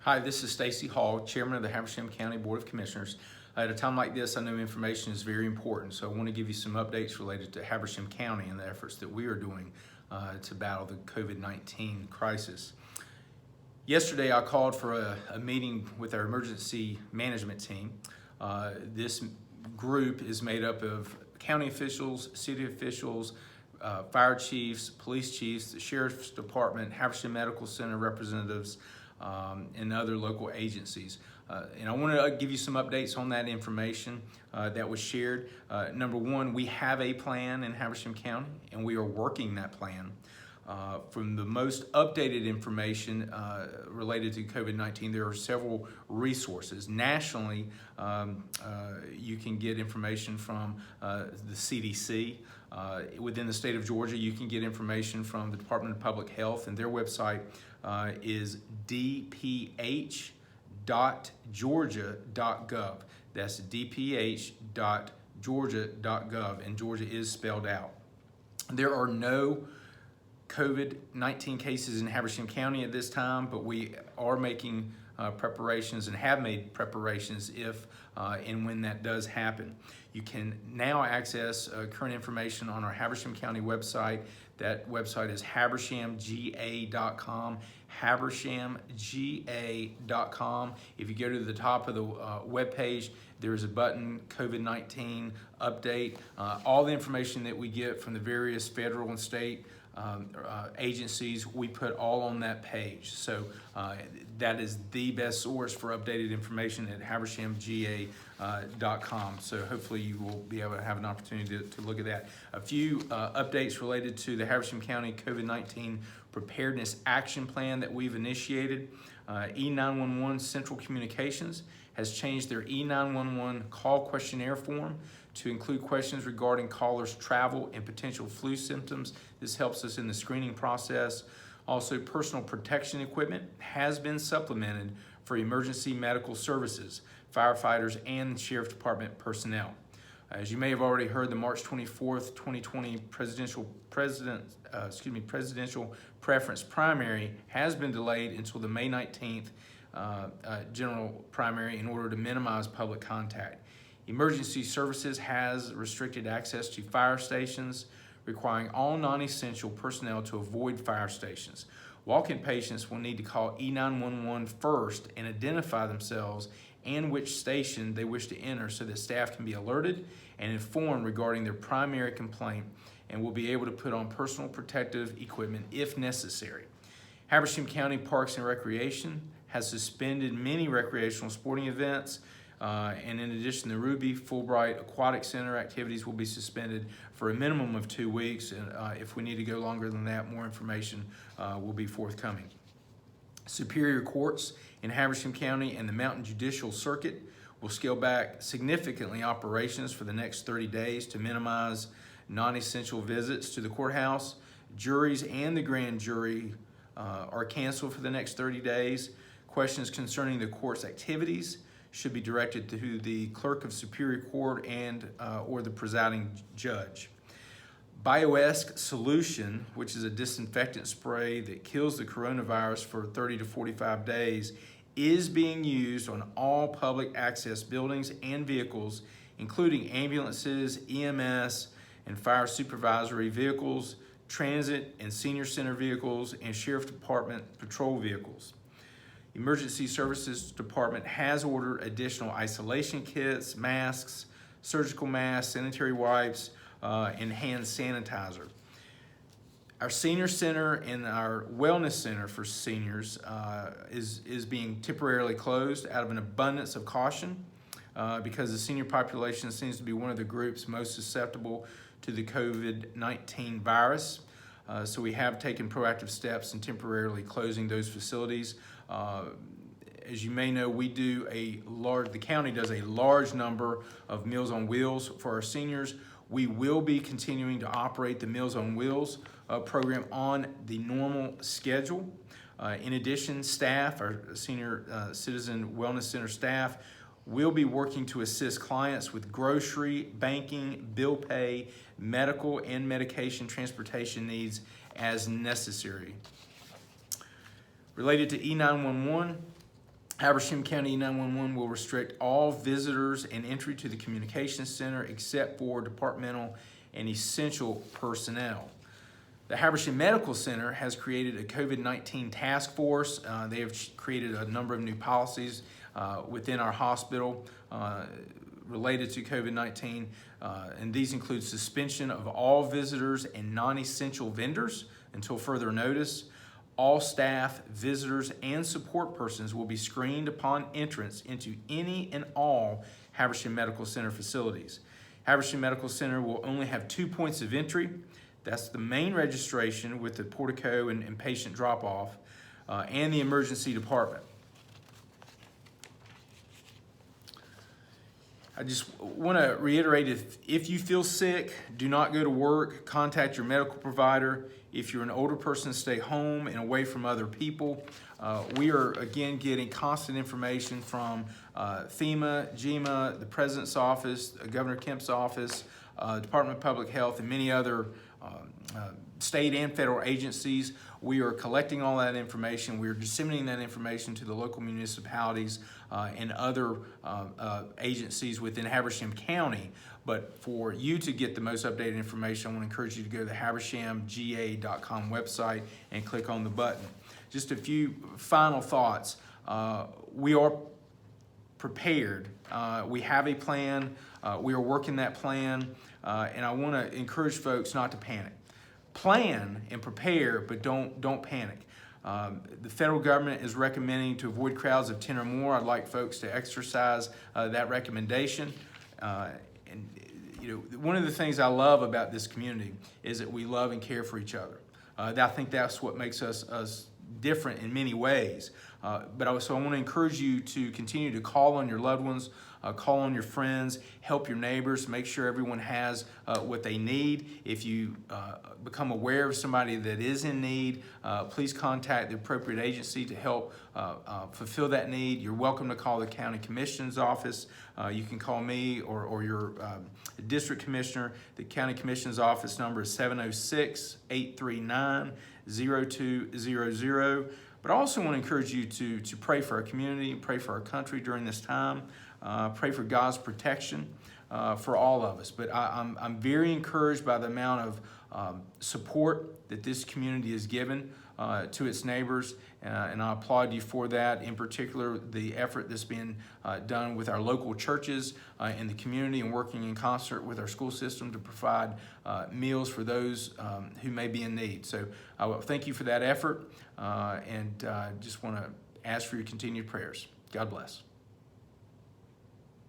Hi, this is Stacy Hall, Chairman of the Habersham County Board of Commissioners. At a time like this, I know information is very important, so I want to give you some updates related to Habersham County and the efforts that we are doing to battle the COVID-19 crisis. Yesterday, I called for a meeting with our emergency management team. This group is made up of county officials, city officials, fire chiefs, police chiefs, the sheriff's department, Habersham Medical Center representatives, and other local agencies. And I want to give you some updates on that information that was shared. Number one, we have a plan in Habersham County, and we are working that plan. From the most updated information related to COVID-19, there are several resources. Nationally, you can get information from the CDC. Within the state of Georgia, you can get information from the Department of Public Health, and their website is dph.georgia.gov. That's dph.georgia.gov, and Georgia is spelled out. There are no COVID-19 cases in Habersham County at this time, but we are making preparations and have made preparations if and when that does happen. You can now access current information on our Habersham County website. That website is habershamga.com, habershamga.com. If you go to the top of the web page, there's a button, COVID-19 update. All the information that we get from the various federal and state agencies, we put all on that page. So that is the best source for updated information at habershamga.com. So hopefully you will be able to have an opportunity to look at that. A few updates related to the Habersham County COVID-19 Preparedness Action Plan that we've initiated. E911 Central Communications has changed their E911 call questionnaire form to include questions regarding callers' travel and potential flu symptoms. This helps us in the screening process. Also, personal protection equipment has been supplemented for emergency medical services, firefighters, and sheriff department personnel. As you may have already heard, the March 24th, 2020 presidential preference primary has been delayed until the May 19th general primary in order to minimize public contact. Emergency Services has restricted access to fire stations, requiring all non-essential personnel to avoid fire stations. Walk-in patients will need to call E911 first and identify themselves and which station they wish to enter so that staff can be alerted and informed regarding their primary complaint and will be able to put on personal protective equipment if necessary. Habersham County Parks and Recreation has suspended many recreational sporting events, and in addition, the Ruby Fulbright Aquatic Center activities will be suspended for a minimum of 2 weeks, and if we need to go longer than that, more information will be forthcoming. Superior Courts in Habersham County and the Mountain Judicial Circuit will scale back significantly operations for the next 30 days to minimize non-essential visits to the courthouse. Juries and the grand jury are canceled for the next 30 days. Questions concerning the court's activities should be directed to the clerk of Superior Court and or the presiding judge. Bioesk Solution, which is a disinfectant spray that kills the coronavirus for 30 to 45 days, is being used on all public access buildings and vehicles, including ambulances, EMS, and fire supervisory vehicles, transit and senior center vehicles, and sheriff department patrol vehicles. Emergency Services Department has ordered additional isolation kits, masks, surgical masks, sanitary wipes, and hand sanitizer. Our senior center and our wellness center for seniors is being temporarily closed out of an abundance of caution because the senior population seems to be one of the groups most susceptible to the COVID-19 virus. So we have taken proactive steps in temporarily closing those facilities. As you may know, the county does a large number of Meals on Wheels for our seniors. We will be continuing to operate the Meals on Wheels program on the normal schedule. In addition, staff, our Senior Citizen Wellness Center staff, will be working to assist clients with grocery, banking, bill pay, medical, and medication transportation needs as necessary. Related to E911, Habersham County 911 will restrict all visitors and entry to the communications center except for departmental and essential personnel. The Habersham Medical Center has created a COVID-19 task force. They have created a number of new policies within our hospital related to COVID-19, and these include suspension of all visitors and non-essential vendors until further notice. All staff, visitors, and support persons will be screened upon entrance into any and all Habersham Medical Center facilities. Habersham Medical Center will only have 2 points of entry. That's the main registration with the portico and patient drop-off, and the emergency department. I just want to reiterate, if you feel sick, do not go to work. Contact your medical provider. If you're an older person, stay home and away from other people. We are, again, getting constant information from FEMA, GEMA, the President's Office, Governor Kemp's office, Department of Public Health, and many other state and federal agencies. We are collecting all that information. We are disseminating that information to the local municipalities and other agencies within Habersham County. But for you to get the most updated information, I want to encourage you to go to the habershamga.com website and click on the button. Just a few final thoughts. We are prepared. We have a plan. We are working that plan. And I want to encourage folks not to panic. Plan and prepare, but don't panic. The federal government is recommending to avoid crowds of 10 or more. I'd like folks to exercise that recommendation. And one of the things I love about this community is that we love and care for each other. I think that's what makes us different in many ways. But also I want to encourage you to continue to call on your loved ones, call on your friends, help your neighbors, make sure everyone has what they need. If you become aware of somebody that is in need, please contact the appropriate agency to help fulfill that need. You're welcome to call the County Commission's office. You can call me or your district commissioner. The County Commission's office number is 706-839-0200. But I also want to encourage you to pray for our community, pray for our country during this time, pray for God's protection for all of us. But I'm very encouraged by the amount of support that this community has given to its neighbors, and I applaud you for that. In particular, the effort that's been done with our local churches in the community and working in concert with our school system to provide meals for those who may be in need. So I will thank you for that effort, and just want to ask for your continued prayers. God bless.